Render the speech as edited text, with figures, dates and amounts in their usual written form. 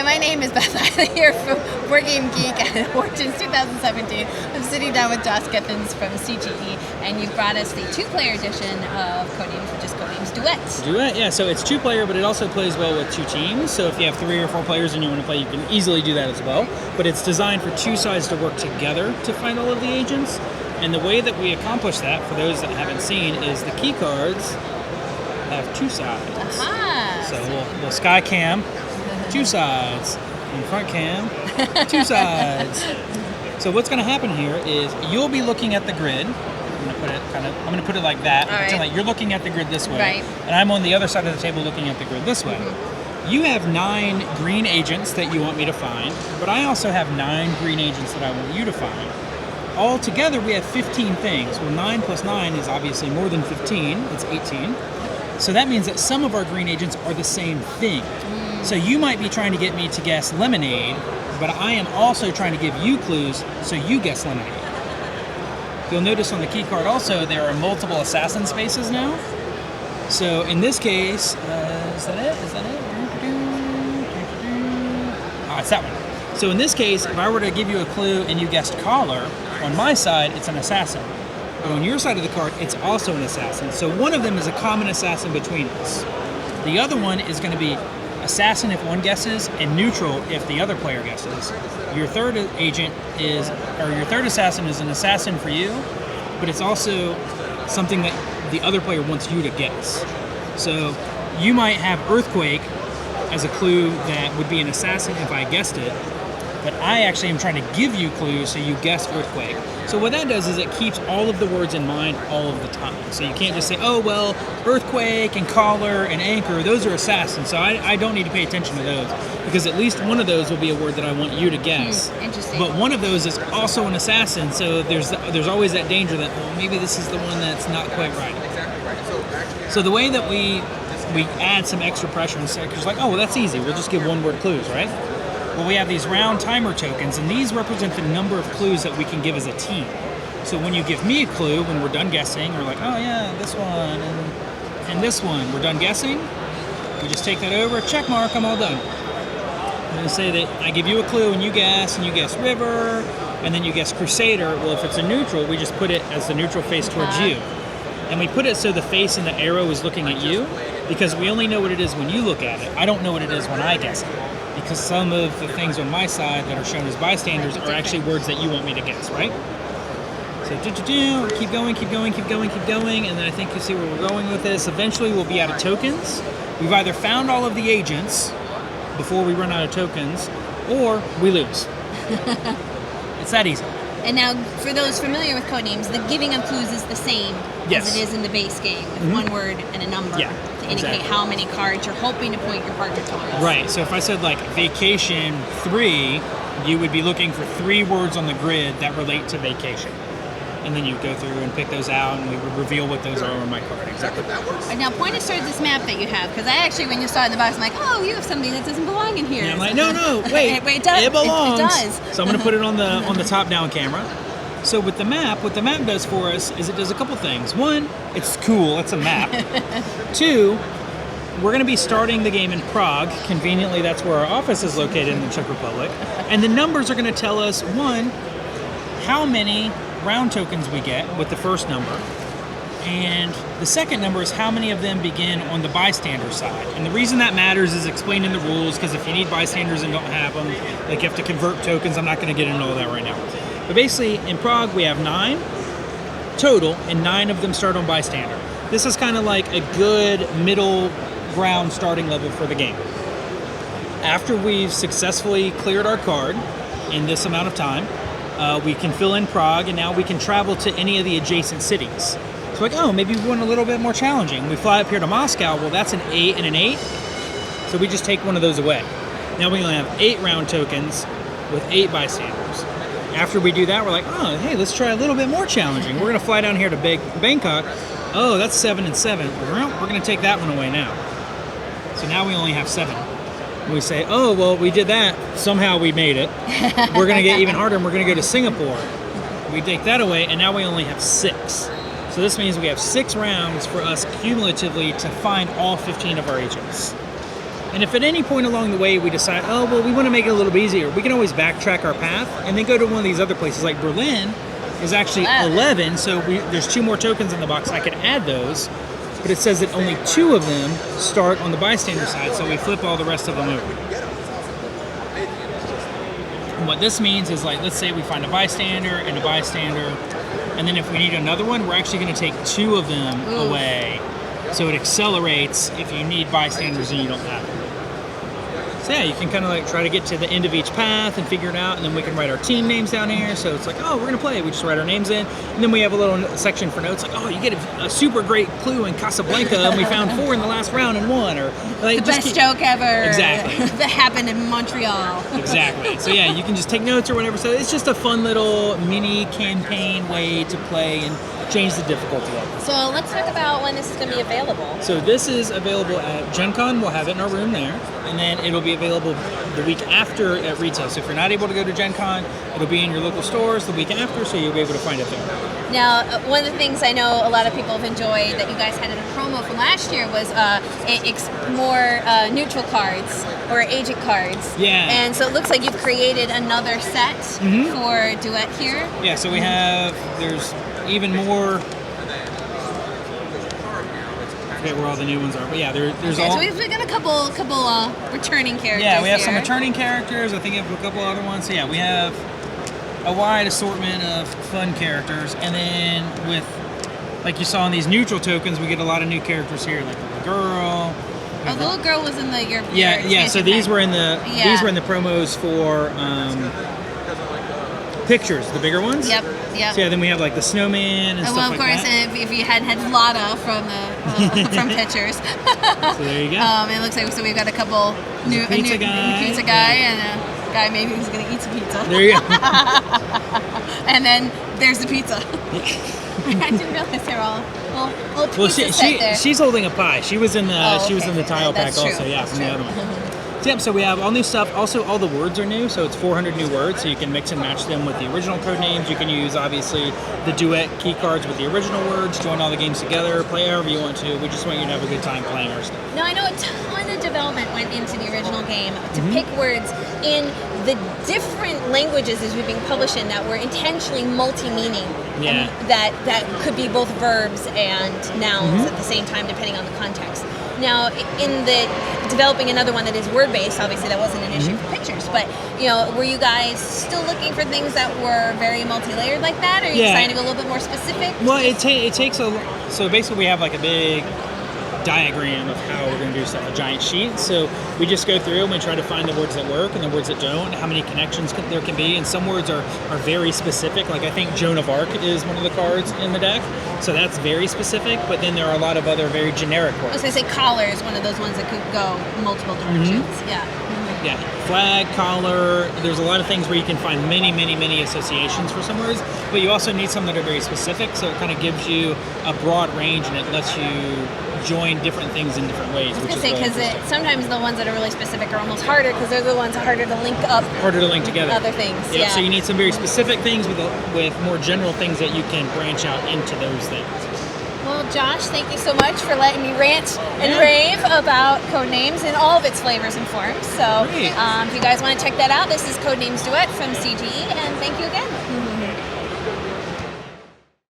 Hi, my name is Beth. I'm here from Board Game Geek at Origins 2017. I'm sitting down with Josh Gethens from CGE, and you've brought us the two-player edition of Codenames, which is Codenames Duet. Duet, yeah. So it's two-player, but it also plays well with two teams. So if you have 3 or 4 players and you want to play, you can easily do that as well. But it's designed for two sides to work together to find all of the agents. And the way that we accomplish that, for those that haven't seen, is the key cards have two sides. Aha! So we'll sky cam, two sides, and front cam, two sides. So what's going to happen here is you'll be looking at the grid. I'm going to put it like that. Right. Like you're looking at the grid this way, right. And I'm on the other side of the table looking at the grid this way. Mm-hmm. You have 9 green agents that you want me to find, but I also have 9 green agents that I want you to find. All together, we have 15 things. Well, 9 plus 9 is obviously more than 15. It's 18. So that means that some of our green agents are the same thing. So you might be trying to get me to guess lemonade, but I am also trying to give you clues so you guess lemonade. You'll notice on the key card also there are multiple assassin spaces now. So in this case, is that it? Is that it? It's that one. So in this case, if I were to give you a clue and you guessed collar, on my side it's an assassin. But on your side of the card, it's also an assassin. So one of them is a common assassin between us. The other one is going to be assassin if one guesses, and neutral if the other player guesses. Your third agent is, or your third assassin is an assassin for you, but it's also something that the other player wants you to guess. So you might have earthquake as a clue that would be an assassin if I guessed it, but I actually am trying to give you clues so you guess earthquake. So what that does is it keeps all of the words in mind all of the time. So you can't just say, oh, well, earthquake and collar and anchor, those are assassins. So I don't need to pay attention to those because at least one of those will be a word that I want you to guess. Interesting. But one of those is also an assassin. So there's always that danger that, well, maybe this is the one that's not quite right. So the way that we add some extra pressure and say, because like, oh, well, that's easy. We'll just give one-word clues, right? Well, we have these round timer tokens, and these represent the number of clues that we can give as a team. So when you give me a clue, when we're done guessing, we're like, oh yeah, this one and this one, we're done guessing. We just take that over, check mark, I'm all done. I'm going to say that I give you a clue and you guess river, and then you guess crusader. Well, if it's a neutral, we just put it as the neutral face towards you. And we put it so the face and the arrow is looking at you, because we only know what it is when you look at it. I don't know what it is when I guess it. Because some of the things on my side that are shown as bystanders are actually words that you want me to guess, right? So keep going, and then I think you see where we're going with this. Eventually we'll be out of tokens. We've either found all of the agents before we run out of tokens, or we lose. It's that easy. And now, for those familiar with Codenames, the giving of clues is the same as it is in the base game, with one word and a number to indicate how many cards you're hoping to point your partner towards. Right, so if I said like vacation 3, you would be looking for 3 words on the grid that relate to vacation. And then you go through and pick those out, and we would reveal what those are on my card. Exactly. And now point us towards this map that you have, because I actually, when you saw it in the box, I'm like, oh, you have something that doesn't belong in here. And I'm like, no, wait, it does. It belongs. It does. So I'm going to put it on the top-down camera. So with the map, what the map does for us is it does a couple things. 1, it's cool, it's a map. 2, we're going to be starting the game in Prague. Conveniently, that's where our office is located in the Czech Republic. And the numbers are going to tell us, 1, how many round tokens we get with the first number. And the second number is how many of them begin on the bystander side. And the reason that matters is explained in the rules, because if you need bystanders and don't have them, like you have to convert tokens. I'm not going to get into all that right now. But basically, in Prague, we have 9 total, and 9 of them start on bystander. This is kind of like a good middle ground starting level for the game. After we've successfully cleared our card in this amount of time, we can fill in Prague, and now we can travel to any of the adjacent cities. So like, oh, maybe we want a little bit more challenging. We fly up here to Moscow. Well, that's an 8 and an 8. So we just take one of those away. Now we only have 8 round tokens with 8 bystanders. After we do that, we're like, oh, hey, let's try a little bit more challenging. We're going to fly down here to Bangkok. Oh, that's 7 and 7. We're going to take that one away now. So now we only have 7. We say, oh, well, we did that. Somehow we made it. We're going to get even harder, and we're going to go to Singapore. We take that away, and now we only have 6. So this means we have 6 rounds for us cumulatively to find all 15 of our agents. And if at any point along the way we decide, oh, well, we want to make it a little bit easier, we can always backtrack our path and then go to one of these other places. Like Berlin is actually 11, so there's 2 more tokens in the box. I could add those, but it says that only 2 of them start on the bystander side, so we flip all the rest of them over. And what this means is, like, let's say we find a bystander, and then if we need another one, we're actually going to take 2 of them away. So it accelerates if you need bystanders and you don't have them. So yeah, you can kind of like try to get to the end of each path and figure it out, and then we can write our team names down here. So it's like, oh, we're gonna play. We just write our names in, and then we have a little section for notes, like, oh, you get a super great clue in Casablanca, and we found 4 in the last round and 1, or like the best joke ever. Exactly. That happened in Montreal. Exactly. So yeah, you can just take notes or whatever. So it's just a fun little mini campaign way to play and change the difficulty of it. So let's talk about when this is going to be available. So this is available at Gen Con. We'll have it in our room there. And then it'll be available the week after at retail. So if you're not able to go to Gen Con, it'll be in your local stores the week after, so you'll be able to find it there. Now, one of the things I know a lot of people have enjoyed that you guys had in a promo from last year was more neutral cards or agent cards. Yeah. And so it looks like you've created another set for Duet here. Yeah, so there's even more. I forget where all the new ones are, but yeah, there's all. So we've got a couple returning characters. Yeah, we have some here. returning characters. I think we have a couple other ones. So yeah, we have a wide assortment of fun characters, and then with, like you saw in these neutral tokens, we get a lot of new characters here, like the little girl. Oh, the little girl was in your Yeah. So these were in the promos for pictures, the bigger ones. Yep. So yeah, then we have like the snowman and stuff like that. Well, of course, if you had Vlada from the from pictures. So there you go. It looks like we've got a couple new pizza guy, and a guy maybe who's going to eat some pizza. There you go. And then there's the pizza. I didn't realize they were all little pieces there. She's holding a pie. She was in the okay. in the tile pack That's also. true. Yeah, from the other one. Yep, so we have all new stuff. Also, all the words are new, so it's 400 new words, so you can mix and match them with the original code names. You can use, obviously, the Duet key cards with the original words, join all the games together, play however you want to. We just want you to have a good time playing our stuff. Now, I know a ton of development went into the original game to pick words in the different languages as we've been published in that were intentionally multi-meaning. Yeah. And that could be both verbs and nouns at the same time, depending on the context. Now, in the developing another one that is word-based, obviously that wasn't an issue for pictures, but were you guys still looking for things that were very multi-layered like that, or are you deciding to go a little bit more specific? Well, it takes so basically we have like a big diagram of how we're going to do stuff, a giant sheet. So we just go through and we try to find the words that work and the words that don't, how many connections there can be, and some words are very specific. Like I think Joan of Arc is one of the cards in the deck, so that's very specific, but then there are a lot of other very generic words. I was going to say collar is one of those ones that could go multiple directions. Yeah, flag, collar, there's a lot of things where you can find many, many, many associations for some words, but you also need some that are very specific, so it kind of gives you a broad range and it lets you join different things in different ways. I was going to say, because sometimes the ones that are really specific are almost harder because they're the ones harder to link up. Harder to link together. Other things, yeah. So you need some very specific things with more general things that you can branch out into those things. Well, Josh, thank you so much for letting me rant and rave about Codenames in all of its flavors and forms. So if you guys want to check that out, this is Codenames Duet from CGE, and thank you again.